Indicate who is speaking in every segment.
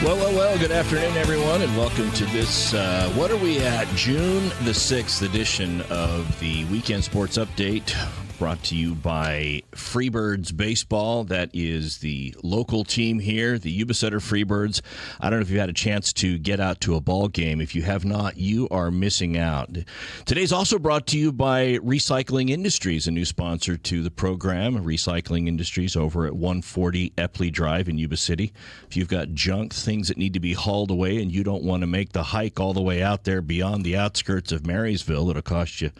Speaker 1: Well, good afternoon, everyone, and welcome to this, what are we at, June the 6th edition of the Weekend Sports Update, brought to you by Freebirds Baseball. That is the local team here, the Yuba Sutter Freebirds. I don't know if you've had a chance to get out to a ball game. If you have not, you are missing out. Today's also brought to you by Recycling Industries, a new sponsor to the program. Recycling Industries over at 140 Epley Drive in Yuba City. If you've got junk, things that need to be hauled away, and you don't want to make the hike all the way out there beyond the outskirts of Marysville, it'll cost you,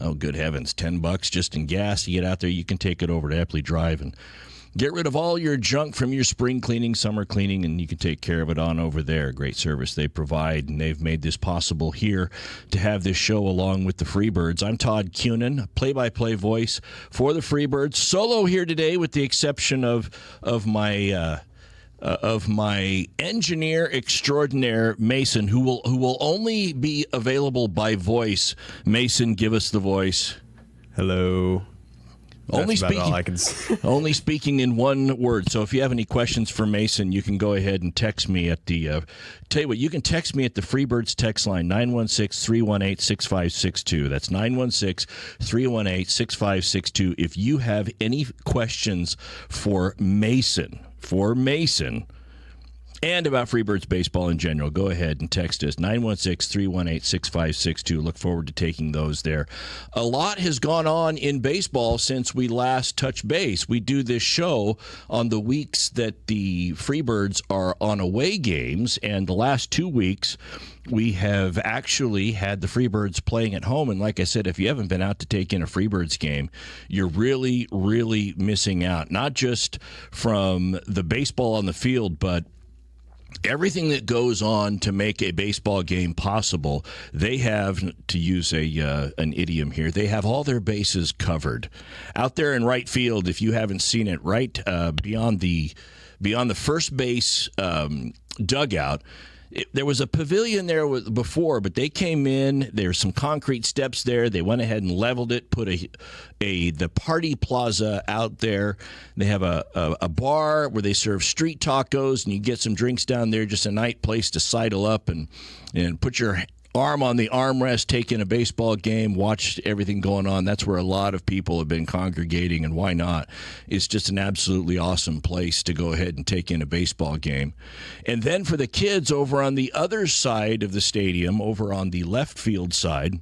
Speaker 1: oh, good heavens, $10 just in gas to get out there. You can take it over to Epley Drive and get rid of all your junk from your spring cleaning, summer cleaning, and you can take care of it on over there. Great service they provide, and they've made this possible here to have this show along with the Freebirds. I'm Todd Kuhnen, play-by-play voice for the Freebirds. Solo here today with the exception of my engineer extraordinaire, Mason, who will only be available by voice. Mason, give us the voice.
Speaker 2: Hello. That's about all I can say.
Speaker 1: Only speaking in one word. So if you have any questions for Mason, you can go ahead and text me at the tell you what, you can text me at the Freebirds text line, 916-318-6562. That's 916-318-6562. If you have any questions for Mason, and about Freebirds baseball in general, go ahead and text us, 916-318-6562. Look forward to taking those there. A lot has gone on in baseball since we last touched base. We do this show on the weeks that the Freebirds are on away games, and the last 2 weeks we have actually had the Freebirds playing at home. And like I said, if you haven't been out to take in a Freebirds game, you're really, really missing out, not just from the baseball on the field, but everything that goes on to make a baseball game possible. They have, to use an idiom here, they have all their bases covered. Out there in right field, if you haven't seen it, right beyond the first base dugout, there was a pavilion there before, but they came in. There's some concrete steps there. They went ahead and leveled it, put the party plaza out there. They have a bar where they serve street tacos, and you get some drinks down there. Just a nice place to sidle up and put your arm on the armrest, take in a baseball game, watch everything going on. That's where a lot of people have been congregating, and why not? It's just an absolutely awesome place to go ahead and take in a baseball game. And then for the kids over on the other side of the stadium, over on the left field side,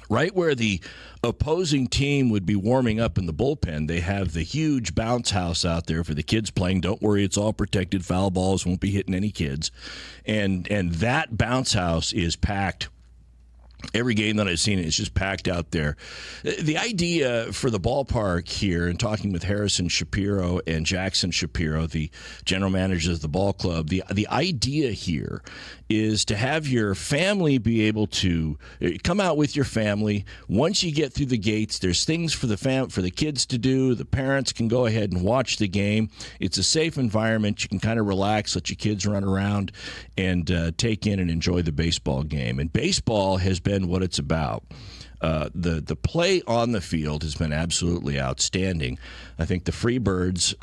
Speaker 1: right where the opposing team would be warming up in the bullpen, they have the huge bounce house out there for the kids playing. Don't worry, it's all protected. Foul balls won't be hitting any kids. And that bounce house is packed. Every game that I've seen, it's just packed out there. The idea for the ballpark here, and talking with Harrison Shapiro and Jackson Shapiro, the general managers of the ball club, the idea here is to have your family be able to come out with your family. Once you get through the gates, there's things for the kids to do. The parents can go ahead and watch the game. It's a safe environment. You can kind of relax, let your kids run around, and take in and enjoy the baseball game. And baseball has been what it's about. The play on the field has been absolutely outstanding. I think the Freebirds,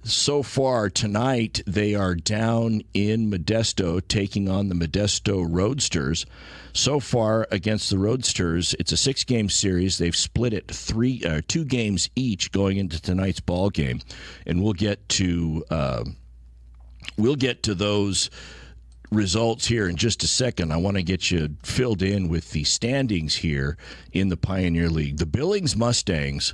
Speaker 1: so far tonight, they are down in Modesto taking on the Modesto Roadsters. So far against the Roadsters, it's a 6-game series. They've split it 2 games each going into tonight's ball game, and we'll get to those results here in just a second. I want to get you filled in with the standings here in the Pioneer League. The Billings Mustangs,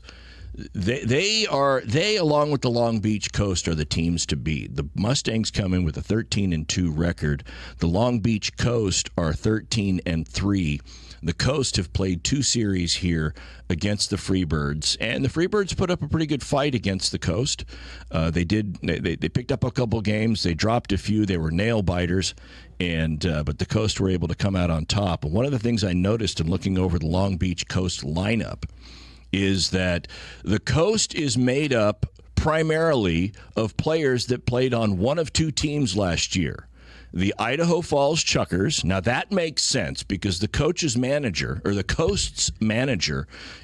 Speaker 1: they along with the Long Beach Coast are the teams to beat. The Mustangs come in with a 13-2 record. The Long Beach Coast are 13-3. The Coast have played 2 series here against the Freebirds, and the Freebirds put up a pretty good fight against the Coast. They picked up a couple games. They dropped a few. They were nail biters, but the Coast were able to come out on top. And one of the things I noticed in looking over the Long Beach Coast lineup is that the Coast is made up primarily of players that played on one of 2 teams last year. The Idaho Falls Chuckers. Now that makes sense because the Coast's manager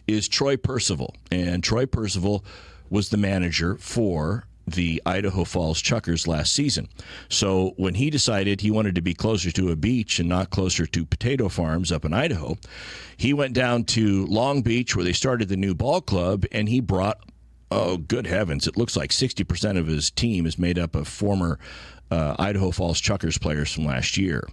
Speaker 1: is Troy Percival, and Troy Percival was the manager for the Idaho Falls Chuckers last season. So when he decided he wanted to be closer to a beach and not closer to potato farms up in Idaho, he went down to Long Beach where they started the new ball club, and he brought, oh, good heavens, it looks like 60% of his team is made up of former Idaho Falls Chuckers players from last year.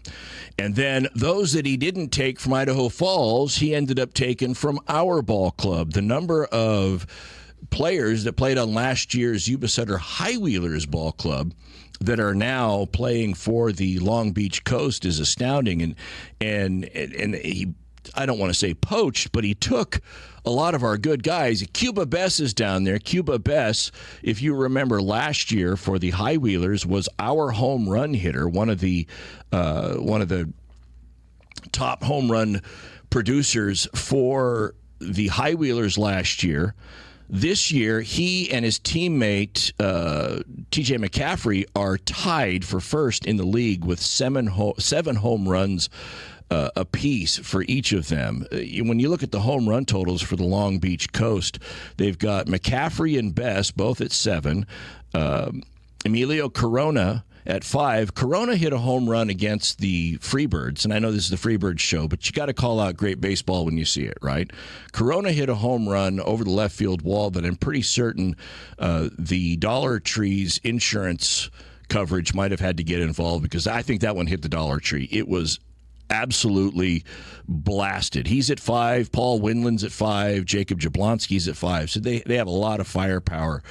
Speaker 1: And then those that he didn't take from Idaho Falls, he ended up taking from our ball club. The number of players that played on last year's Yuba Sutter High Wheelers ball club that are now playing for the Long Beach Coast is astounding. And he, I don't want to say poached, but he took a lot of our good guys. Cuba Bess is down there. Cuba Bess, if you remember last year for the High Wheelers, was our home run hitter, one of the top home run producers for the High Wheelers last year. This year, he and his teammate, TJ McCaffrey, are tied for first in the league with seven home runs apiece for each of them. When you look at the home run totals for the Long Beach Coast, they've got McCaffrey and Bess both at 7. Emilio Corona at 5. Corona hit a home run against the Freebirds, and I know this is the Freebirds show, but you got to call out great baseball when you see it, right? Corona hit a home run over the left field wall that I'm pretty certain the Dollar Tree's insurance coverage might have had to get involved, because I think that one hit the Dollar Tree. It was absolutely blasted. He's at 5. Paul Winland's at 5. Jacob Jablonski's at 5. So they have a lot of firepower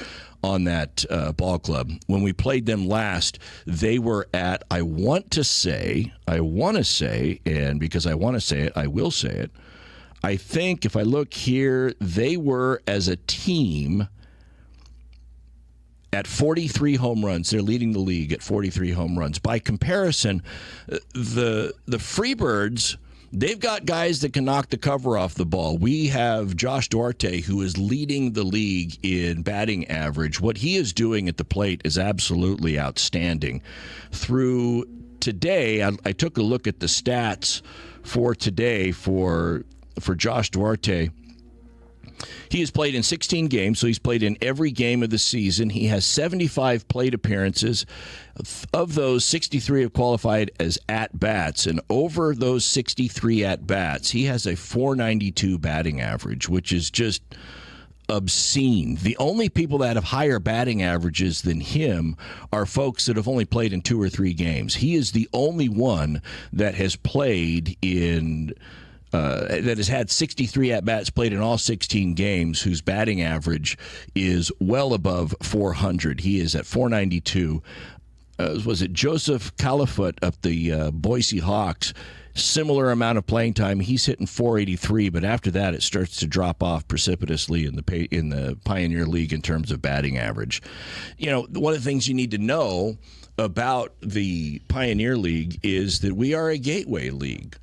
Speaker 1: on that ball club. When we played them last, they were at, I want to say, and because I want to say it, I will say it. I think if I look here, they were as a team at 43 home runs. They're leading the league at 43 home runs. By comparison, the Freebirds, they've got guys that can knock the cover off the ball. We have Josh Duarte, who is leading the league in batting average. What he is doing at the plate is absolutely outstanding. Through today, I took a look at the stats for today for Josh Duarte. He has played in 16 games, so he's played in every game of the season. He has 75 plate appearances. Of those, 63 have qualified as at-bats, and over those 63 at-bats, he has a .492 batting average, which is just obscene. The only people that have higher batting averages than him are folks that have only played in 2 or 3 games. He is the only one that has played in that has had 63 at-bats, played in all 16 games, whose batting average is well above 400. He is at .492. Was it Joseph Califoot of the Boise Hawks? Similar amount of playing time. He's hitting .483, but after that it starts to drop off precipitously in the Pioneer League in terms of batting average. You know, one of the things you need to know about the Pioneer League is that we are a gateway league.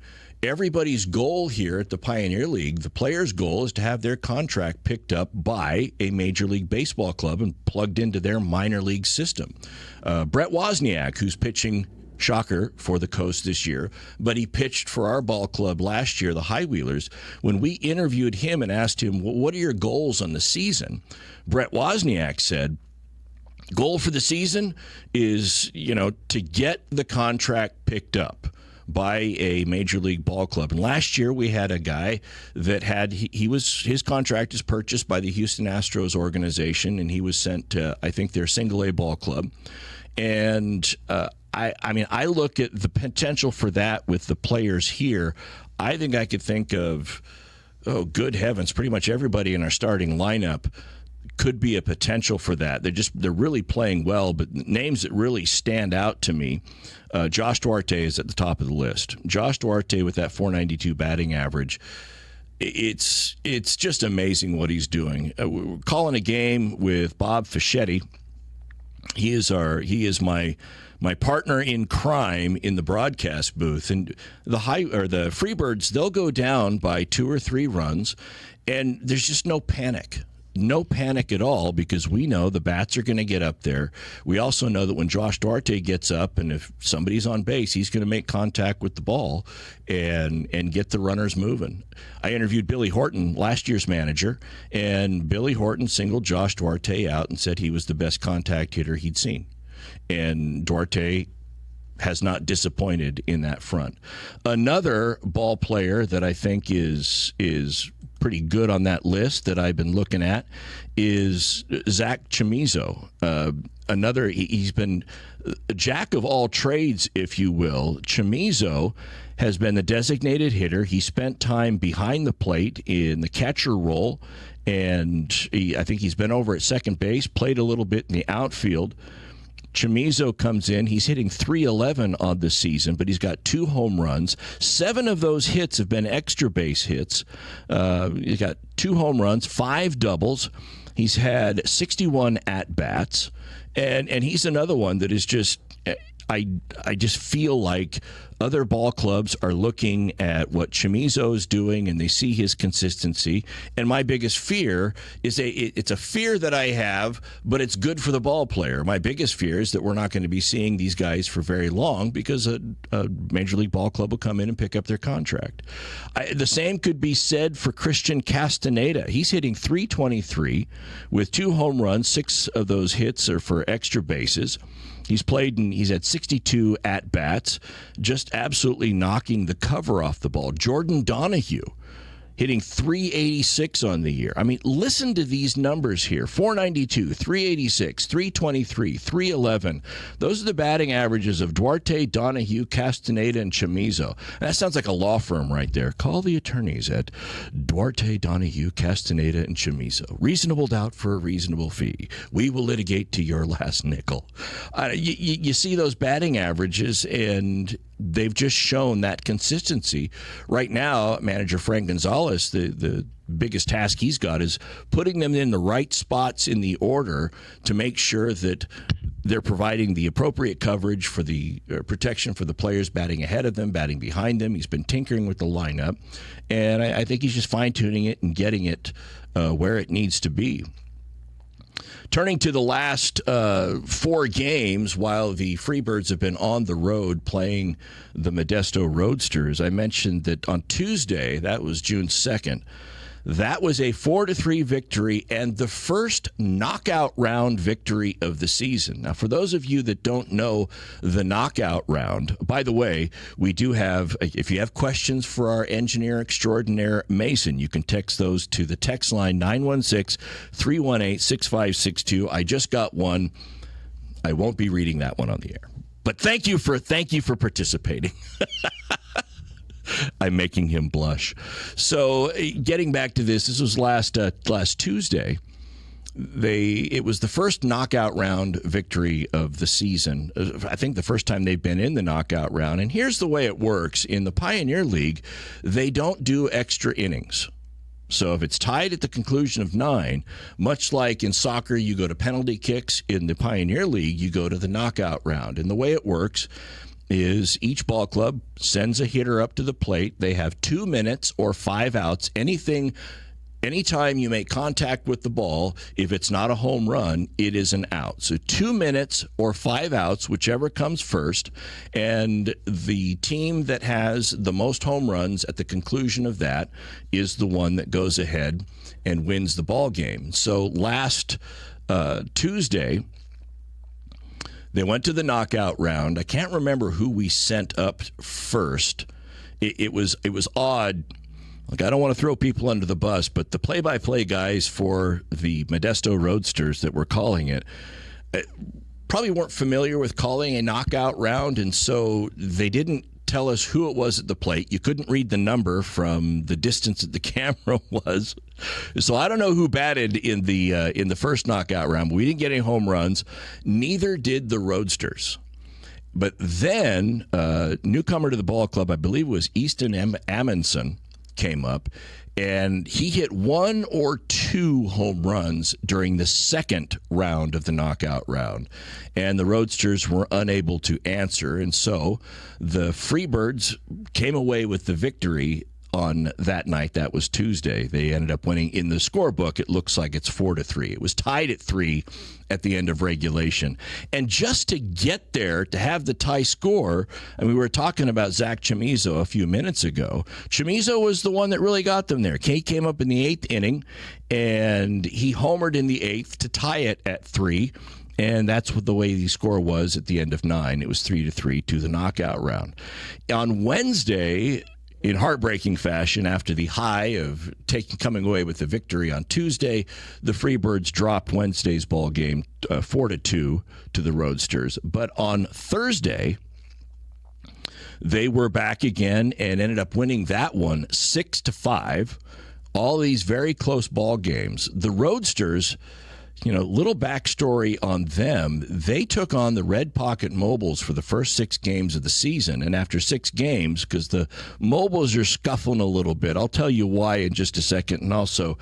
Speaker 1: Everybody's goal here at the Pioneer League, the player's goal, is to have their contract picked up by a Major League Baseball club and plugged into their minor league system. Brett Wozniak, who's pitching, shocker, for the Coast this year, but he pitched for our ball club last year, the High Wheelers. When we interviewed him and asked him, well, what are your goals on the season? Brett Wozniak said, goal for the season is, to get the contract picked up by a major league ball club. And last year we had a guy that had his contract is purchased by the Houston Astros organization, and he was sent to, I think, their single A ball club. And I look at the potential for that with the players here. I think I could think of, oh, good heavens, pretty much everybody in our starting lineup could be a potential for that. They're really playing well, but names that really stand out to me, Josh Duarte is at the top of the list. Josh Duarte with that .492 batting average, it's just amazing what he's doing. We're calling a game with Bob Fischetti. He is my partner in crime in the broadcast booth, and the Freebirds, they'll go down by 2 or 3 runs, and there's just no panic. no panic at all, because we know the bats are going to get up there. We also know that when Josh Duarte gets up, and if somebody's on base, he's going to make contact with the ball and get the runners moving. I interviewed Billy Horton, last year's manager, and Billy Horton singled Josh Duarte out and said he was the best contact hitter he'd seen. And Duarte has not disappointed in that front. Another ball player that I think is pretty good on that list that I've been looking at is Zach Chamizo. He's been a jack of all trades, if you will. Chamizo has been the designated hitter. He spent time behind the plate in the catcher role, and I think he's been over at second base, played a little bit in the outfield. Chamizo comes in. He's hitting .311 on the season, but he's got 2 home runs. 7 of those hits have been extra base hits. He's got 2 home runs, 5 doubles. He's had 61 at-bats, and he's another one that is just I just feel like other ball clubs are looking at what Chamizo is doing, and they see his consistency. And my biggest fear is it's a fear that I have, but it's good for the ball player. My biggest fear is that we're not going to be seeing these guys for very long, because a Major League Ball club will come in and pick up their contract. The same could be said for Christian Castaneda. He's hitting .323 with 2 home runs. 6 of those hits are for extra bases. He's had 62 at-bats, just absolutely knocking the cover off the ball. Jordan Donahue hitting .386 on the year. I mean, listen to these numbers here. .492, .386, .323, .311. Those are the batting averages of Duarte, Donahue, Castaneda, and Chamizo. And that sounds like a law firm right there. Call the attorneys at Duarte, Donahue, Castaneda, and Chamizo. Reasonable doubt for a reasonable fee. We will litigate to your last nickel. You see those batting averages, and they've just shown that consistency. Right now, manager Frank Gonzalez, the biggest task he's got is putting them in the right spots in the order to make sure that they're providing the appropriate coverage for the protection for the players batting ahead of them, batting behind them. He's been tinkering with the lineup, and I think he's just fine-tuning it and getting it where it needs to be. Turning to the last 4 games, while the Freebirds have been on the road playing the Modesto Roadsters, I mentioned that on Tuesday, that was June 2nd, that was a 4-3 victory and the first knockout round victory of the season. Now, for those of you that don't know the knockout round, by the way, we do have, if you have questions for our engineer extraordinaire, Mason, you can text those to the text line 916-318-6562. I just got one. I won't be reading that one on the air. But thank you for participating. I'm making him blush. So getting back to this was last Tuesday. It was the first knockout round victory of the season. I think the first time they've been in the knockout round. And here's the way it works. In the Pioneer League, they don't do extra innings. So if it's tied at the conclusion of 9, much like in soccer, you go to penalty kicks, in the Pioneer League, you go to the knockout round. And the way it works is each ball club sends a hitter up to the plate. They have 2 minutes or 5 outs. Anytime you make contact with the ball, if it's not a home run, it is an out. So 2 minutes or 5 outs, whichever comes first, and the team that has the most home runs at the conclusion of that is the one that goes ahead and wins the ball game. So last Tuesday, they went to the knockout round. I can't remember who we sent up first. It was odd. Like, I don't want to throw people under the bus, but the play-by-play guys for the Modesto Roadsters that were calling it probably weren't familiar with calling a knockout round, and so they didn't tell us who it was at the plate. You couldn't read the number from the distance that the camera was. So I don't know who batted in the first knockout round, but we didn't get any home runs. Neither did the Roadsters. But then newcomer to the ball club, I believe it was Easton Amundsen, came up, and he hit 1 or 2 home runs during the second round of the knockout round, and the Roadsters were unable to answer, and so the Freebirds came away with the victory on that night. That was Tuesday. They ended up winning. In the scorebook, it looks like it's 4-3. It was tied at 3 at the end of regulation. And just to get there, to have the tie score, and we were talking about Zach Chamizo a few minutes ago. Chamizo was the one that really got them there. Kate came up in the 8th inning, and he homered in the 8th to tie it at 3. And that's what the way the score was at the end of 9. It was 3-3 to the knockout round. On Wednesday, in heartbreaking fashion, after the high of coming away with the victory on Tuesday, the Freebirds dropped Wednesday's ball game 4-2 to the Roadsters. But on Thursday, they were back again and ended up winning that one 6-5. All these very close ball games. The Roadsters, little backstory on them. They took on the Red Pocket Mobiles for the first 6 games of the season. And after 6 games, because the Mobiles are scuffling a little bit, I'll tell you why in just a second, and also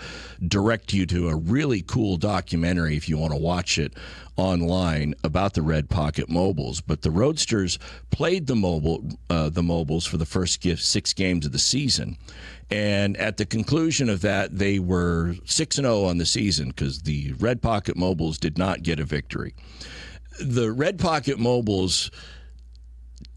Speaker 1: direct you to a really cool documentary if you want to watch it online about the Red Pocket Mobiles. But the Roadsters played the Mobiles for the first 6 games of the season. And at the conclusion of that, they were 6-0 on the season because the Red Pocket Mobiles did not get a victory. The Red Pocket Mobiles,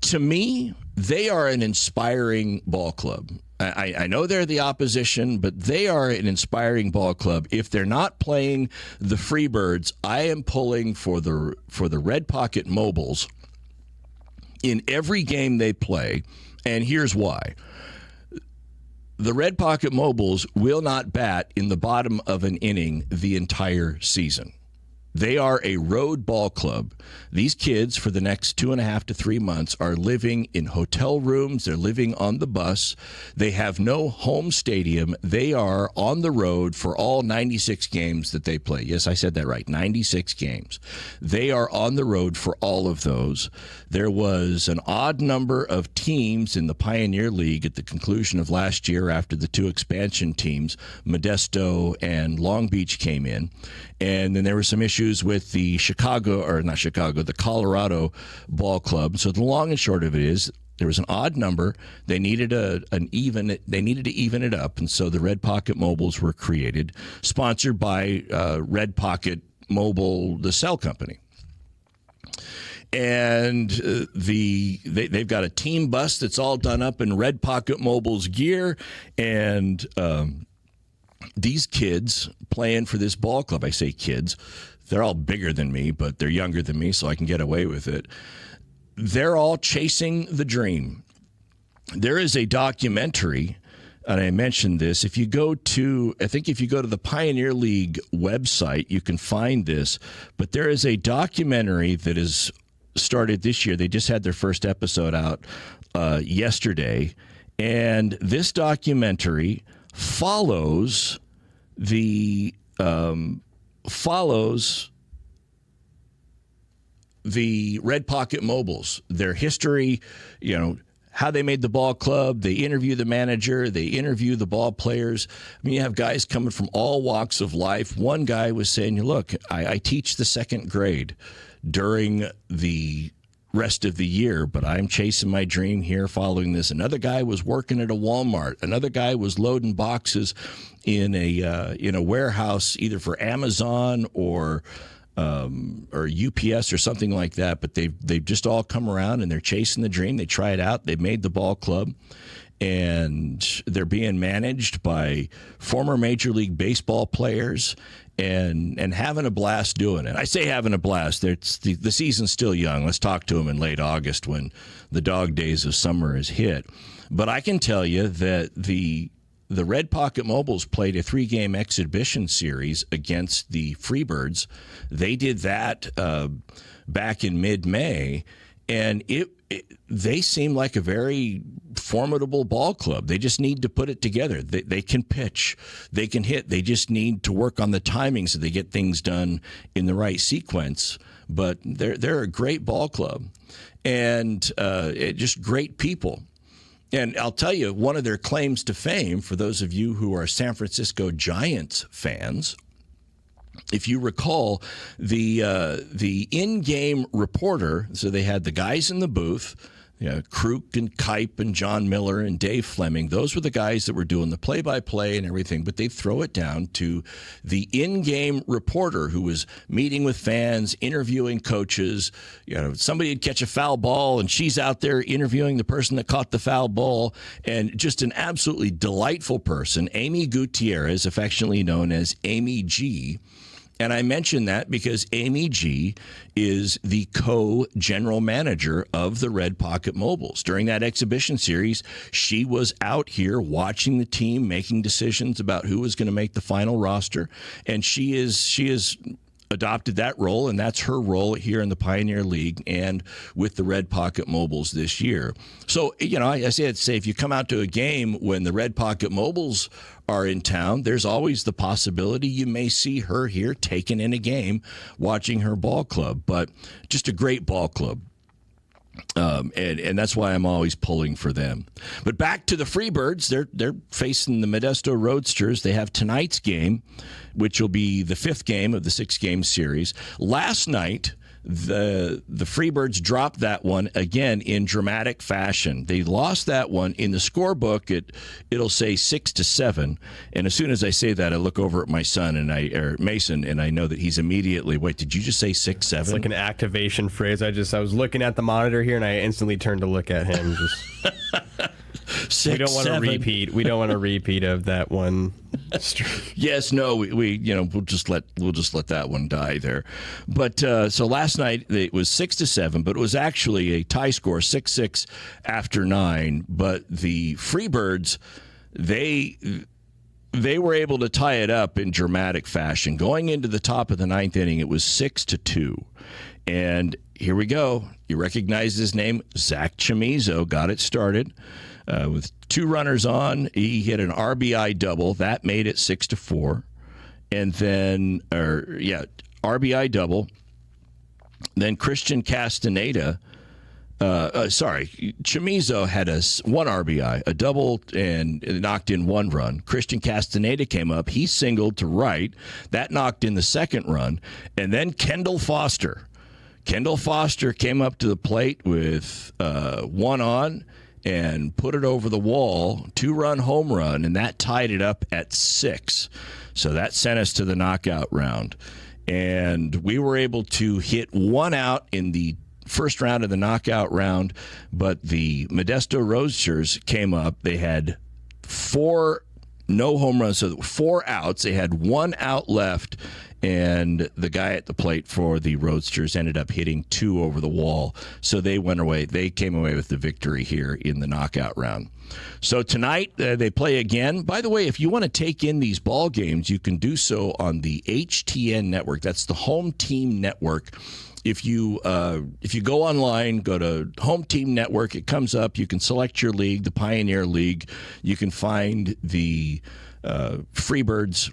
Speaker 1: to me, they are an inspiring ball club. I know they're the opposition, but they are an inspiring ball club. If they're not playing the Freebirds, I am pulling for the Red Pocket Mobiles in every game they play, and here's why. The Red Pocket Mobiles will not bat in the bottom of an inning the entire season. They are a road ball club. These kids, for the next 2.5 to 3 months, are living in hotel rooms. They're living on the bus. They have no home stadium. They are on the road for all 96 games that they play. Yes, I said that right, 96 games. They are on the road for all of those. There was an odd number of teams in the Pioneer League at the conclusion of last year after the 2 expansion teams, Modesto and Long Beach, came in. And then there were some issues with the the Colorado Ball Club. So the long and short of it is there was an odd number. They needed to even it up, and so the Red Pocket Mobiles were created, sponsored by Red Pocket Mobile, the cell company. And they've got a team bus that's all done up in Red Pocket Mobile's gear, and these kids playing for this ball club, I say kids, they're all bigger than me, but they're younger than me, so I can get away with it. They're all chasing the dream. There is a documentary, and I mentioned this. If you go to the Pioneer League website, you can find this, but there is a documentary that is started this year. They just had their first episode out yesterday, and this documentary follows the Red Pocket Mobiles, their history, how they made the ball club. They interview the manager. They interview the ball players. I mean, you have guys coming from all walks of life. One guy was saying, look, I teach the 2nd grade during the rest of the year, but I'm chasing my dream here following this. Another guy was working at a Walmart. Another guy was loading boxes in a warehouse, either for Amazon or UPS or something like that. But they've just all come around and they're chasing the dream. They try it out. They made the ball club, and they're being managed by former Major League Baseball players and having a blast doing it. I say having a blast. The season's still young. Let's talk to them in late August when the dog days of summer is hit. But I can tell you that the Red Pocket Mobiles played a 3-game exhibition series against the Freebirds. They did that back in mid-May, and they seem like a very formidable ball club. They just need to put it together. They can pitch. They can hit. They just need to work on the timing so they get things done in the right sequence. But they're a great ball club, and just great people. And I'll tell you, one of their claims to fame, for those of you who are San Francisco Giants fans, if you recall, the in-game reporter, so they had the guys in the booth, Kruk and Kipe and John Miller and Dave Fleming, those were the guys that were doing the play-by-play and everything, but they'd throw it down to the in-game reporter who was meeting with fans, interviewing coaches. Somebody would catch a foul ball, and she's out there interviewing the person that caught the foul ball, and just an absolutely delightful person, Amy Gutierrez, affectionately known as Amy G. And I mention that because Amy G is the co-general manager of the Red Pocket Mobiles. During that exhibition series, she was out here watching the team, making decisions about who was going to make the final roster. And she is adopted that role, and that's her role here in the Pioneer League and with the Red Pocket Mobiles this year. So, I say if you come out to a game when the Red Pocket Mobiles are in town, there's always the possibility you may see her here taking in a game, watching her ball club. But just a great ball club. And that's why I'm always pulling for them. But back to the Freebirds, they're facing the Modesto Roadsters. They have tonight's game, which will be the 5th game of the 6-game series. Last night, the Freebirds dropped that one again in dramatic fashion. They lost that one. In the scorebook, it'll say 6-7. And as soon as I say that, I look over at my son Mason, and I know that he's immediately, wait, did you just say 6-7?
Speaker 2: It's like an activation phrase. I was looking at the monitor here, and I instantly turned to look at him. We don't want to repeat. We don't want a repeat of that one.
Speaker 1: Yes, no, we'll just let that one die there. But so last night it was 6-7, but it was actually a tie score, 6-6 after 9. But the Freebirds, they were able to tie it up in dramatic fashion. Going into the top of the 9th inning, it was 6-2. And here we go. You recognize his name, Zach Chamizo, got it started. With 2 runners on, he hit an RBI double. That made it 6-4. And then, RBI double. Then Christian Castaneda, Chamizo had one RBI, a double, and knocked in 1 run. Christian Castaneda came up. He singled to right. That knocked in the 2nd run. And then Kendall Foster came up to the plate with 1 on and put it over the wall, 2-run home run, and that tied it up at 6. So that sent us to the knockout round. And we were able to hit 1 out in the first round of the knockout round, but the Modesto Roadsters came up. They had 4 no home runs, so 4 outs. They had 1 out left, and the guy at the plate for the Roadsters ended up hitting 2 over the wall. So they went away. They came away with the victory here in the knockout round. So tonight they play again. By the way, if you want to take in these ball games, you can do so on the HTN network. That's the Home Team Network. If you go online, go to Home Team Network, it comes up. You can select your league, the Pioneer League. You can find the Freebirds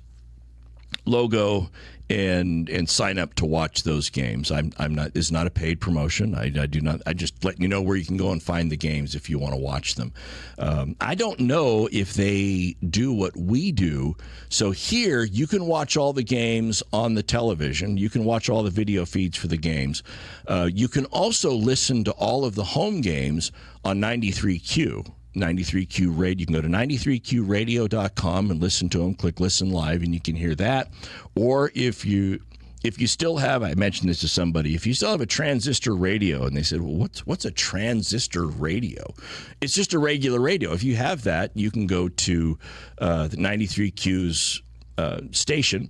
Speaker 1: logo and sign up to watch those games. I'm not. It's not a paid promotion. I do not. I just let you know where you can go and find the games if you want to watch them. I don't know if they do what we do. So here you can watch all the games on the television. You can watch all the video feeds for the games. You can also listen to all of the home games on 93Q. 93Q Radio. You can go to 93QRadio.com and listen to them. Click Listen Live, and you can hear that. Or if you still have, I mentioned this to somebody, if you still have a transistor radio, and they said, well, what's a transistor radio? It's just a regular radio. If you have that, you can go to the 93Q's station,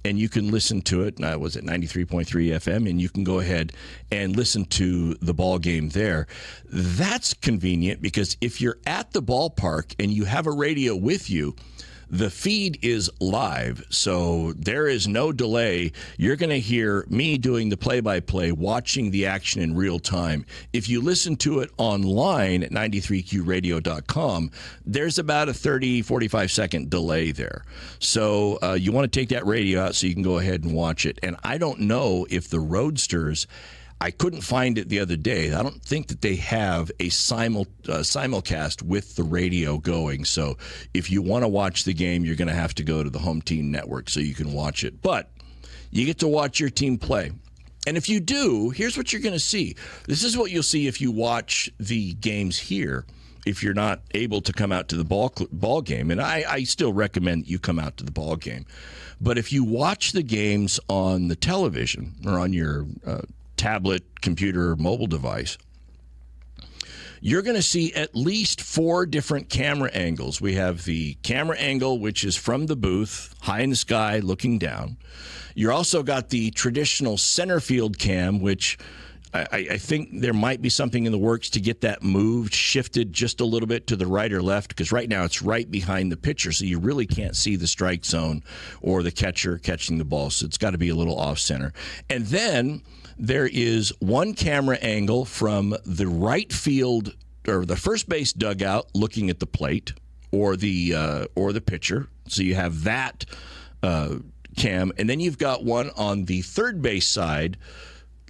Speaker 1: and you can listen to it. Was it 93.3 FM? And you can go ahead and listen to the ball game there. That's convenient because if you're at the ballpark and you have a radio with you, the feed is live, so there is no delay. You're going to hear me doing the play-by-play, watching the action in real time. If you listen to it online at 93QRadio.com, there's about a 30, 45-second delay there. So you want to take that radio out so you can go ahead and watch it. And I don't know if the Roadsters, I couldn't find it the other day. I don't think that they have a simulcast with the radio going. So if you want to watch the game, you're going to have to go to the Home Team Network so you can watch it. But you get to watch your team play. And if you do, here's what you're going to see. This is what you'll see if you watch the games here, if you're not able to come out to the ball game. And I still recommend that you come out to the ball game. But if you watch the games on the television or on your tablet, computer, mobile device, you're going to see at least 4 different camera angles. We have the camera angle, which is from the booth, high in the sky, looking down. You're also got the traditional center field cam, which I think there might be something in the works to get that moved, shifted just a little bit to the right or left, because right now it's right behind the pitcher, so you really can't see the strike zone or the catcher catching the ball, so it's got to be a little off-center. And then there is one camera angle from the right field or the first base dugout looking at the plate or the pitcher, so you have that cam, and then you've got one on the third base side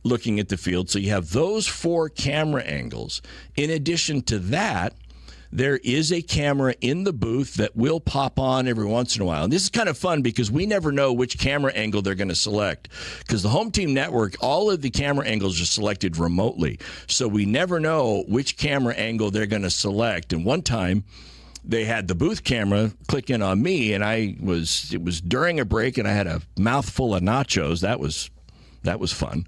Speaker 1: looking at the field. So you have those 4 camera angles. In addition to that, there is a camera in the booth that will pop on every once in a while. And this is kind of fun because we never know which camera angle they're going to select, because the home team network, all of the camera angles are selected remotely. So we never know which camera angle they're going to select. And one time they had the booth camera click in on me, and it was during a break, and I had a mouthful of nachos. That was fun.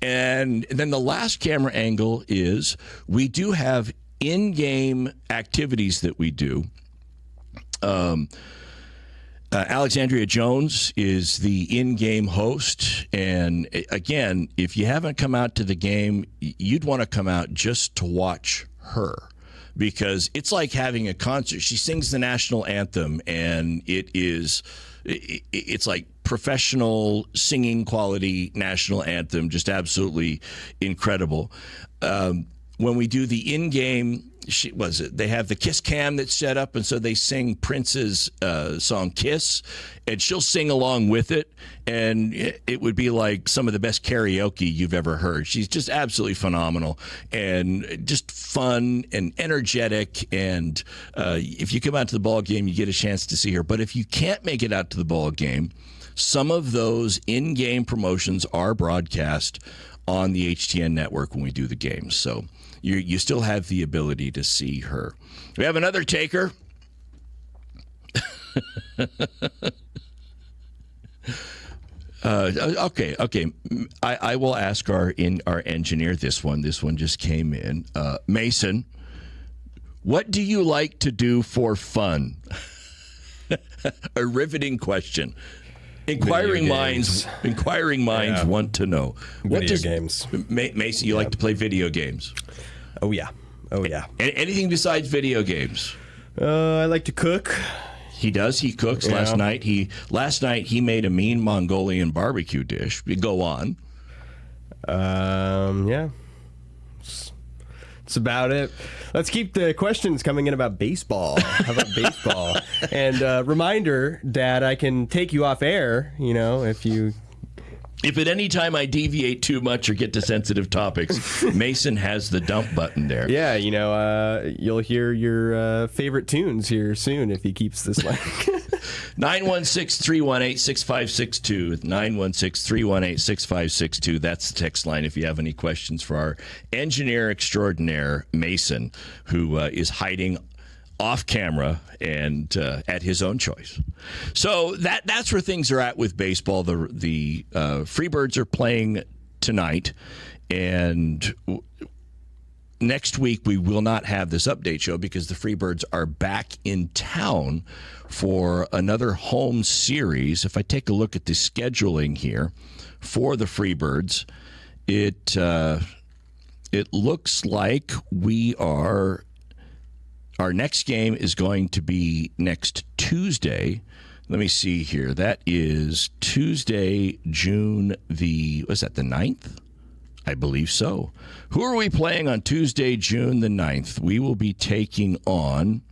Speaker 1: And then the last camera angle is we do have in-game activities that we do. Alexandria Jones is the in-game host. And again, if you haven't come out to the game, you'd want to come out just to watch her, because it's like having a concert. She sings the national anthem, and it's like professional singing quality national anthem, just absolutely incredible. When we do the in-game, they have the Kiss cam that's set up, and so they sing Prince's song Kiss, and she'll sing along with it, and it would be like some of the best karaoke you've ever heard. She's just absolutely phenomenal and just fun and energetic, and if you come out to the ball game, you get a chance to see her. But if you can't make it out to the ball game, some of those in-game promotions are broadcast on the HTN network when we do the games. So you still have the ability to see her. We have another taker. Okay. I will ask our engineer this one. This one just came in. Mason, what do you like to do for fun? A riveting question. Inquiring minds want to know.
Speaker 2: Video games.
Speaker 1: Mason, you like to play video games?
Speaker 2: Oh, yeah.
Speaker 1: Anything besides video games?
Speaker 2: I like to cook.
Speaker 1: He does. He cooks.
Speaker 2: Yeah.
Speaker 1: Last night he made a mean Mongolian barbecue dish. Go on.
Speaker 2: Yeah. That's about it. Let's keep the questions coming in about baseball. How about baseball? And reminder, Dad, I can take you off air,
Speaker 1: If at any time I deviate too much or get to sensitive topics, Mason has the dump button there.
Speaker 2: Yeah, you'll hear your favorite tunes here soon if he keeps this line.
Speaker 1: 916-318-6562. 916-318-6562. That's the text line if you have any questions for our engineer extraordinaire, Mason, who is hiding off camera and at his own choice. So that's where things are at with baseball. The Freebirds are playing tonight, and next week we will not have this update show because the Freebirds are back in town for another home series. If I take a look at the scheduling here for the Freebirds, it looks like our next game is going to be next Tuesday. Let me see here. That is Tuesday, June the 9th? I believe so. Who are we playing on Tuesday, June the 9th? We will be taking on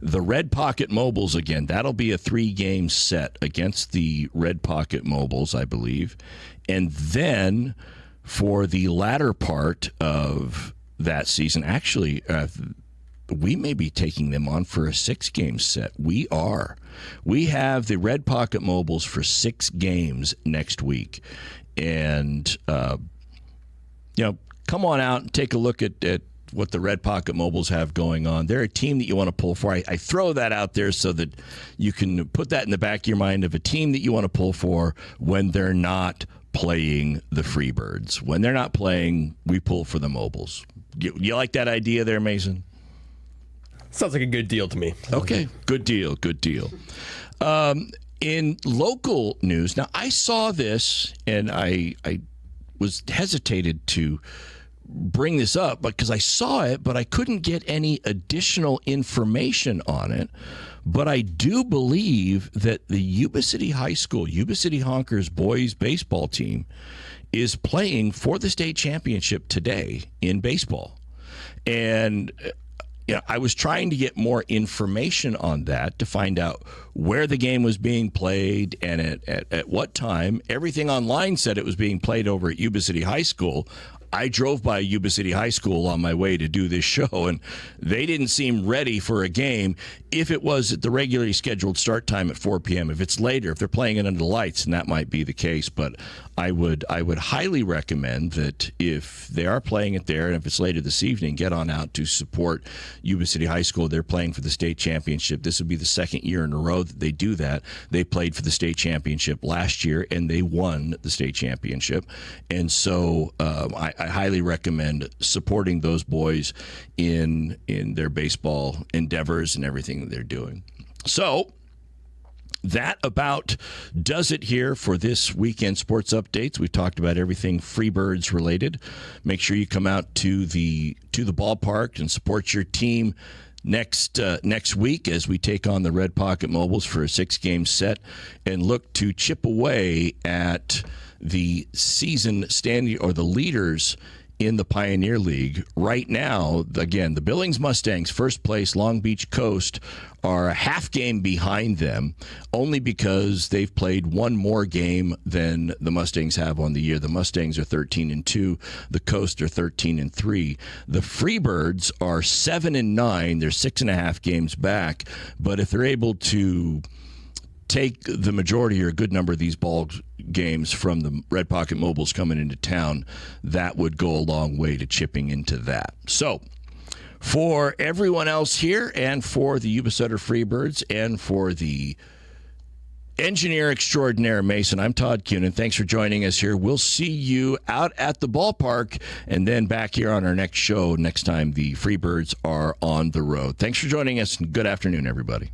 Speaker 1: the Red Pocket Mobiles again. That'll be a 3-game set against the Red Pocket Mobiles, I believe. And then for the latter part of that season, actually, we may be taking them on for a 6-game set. We are. We have the Red Pocket Mobiles for 6 games next week. And, come on out and take a look at what the Red Pocket Mobiles have going on. They're a team that you want to pull for. I throw that out there so that you can put that in the back of your mind of a team that you want to pull for when they're not playing the Freebirds. When they're not playing, we pull for the Mobiles. You like that idea there, Mason?
Speaker 2: Sounds like a good deal to me.
Speaker 1: Okay, good deal. In local news, now I saw this and I was hesitated to bring this up because I saw it, but I couldn't get any additional information on it. But I do believe that the Yuba City High School, Yuba City Honkers boys baseball team is playing for the state championship today in baseball. And I was trying to get more information on that to find out where the game was being played and at what time. Everything online said it was being played over at Yuba City High School. I drove by Yuba City High School on my way to do this show, and they didn't seem ready for a game. If it was at the regularly scheduled start time at 4 p.m., if it's later, if they're playing it under the lights, and that might be the case. But I would highly recommend that if they are playing it there, and if it's later this evening, get on out to support Yuba City High School. They're playing for the state championship. This would be the second year in a row that they do that. They played for the state championship last year, and they won the state championship. And so I highly recommend supporting those boys in their baseball endeavors and everything that they're doing. So that about does it here for this weekend sports updates. We've talked about everything Freebirds related. Make sure you come out to the ballpark and support your team next week as we take on the Red Pocket Mobiles for a 6-game set and look to chip away at the season standing or the leaders in the Pioneer League. Right now, again, the Billings Mustangs, first place, Long Beach Coast, are a half game behind them, only because they've played one more game than the Mustangs have on the year. The Mustangs are 13-2. The Coast are 13-3. The Freebirds are 7-9. They're 6.5 games back. But if they're able to take the majority or a good number of these ball games from the Red Pocket Mobiles coming into town, that would go a long way to chipping into that. So for everyone else here and for the Yuba Sutter Freebirds and for the engineer extraordinaire Mason, I'm Todd Kuhnen. Thanks for joining us here. We'll see you out at the ballpark and then back here on our next show next time the Freebirds are on the road. Thanks for joining us and good afternoon, everybody.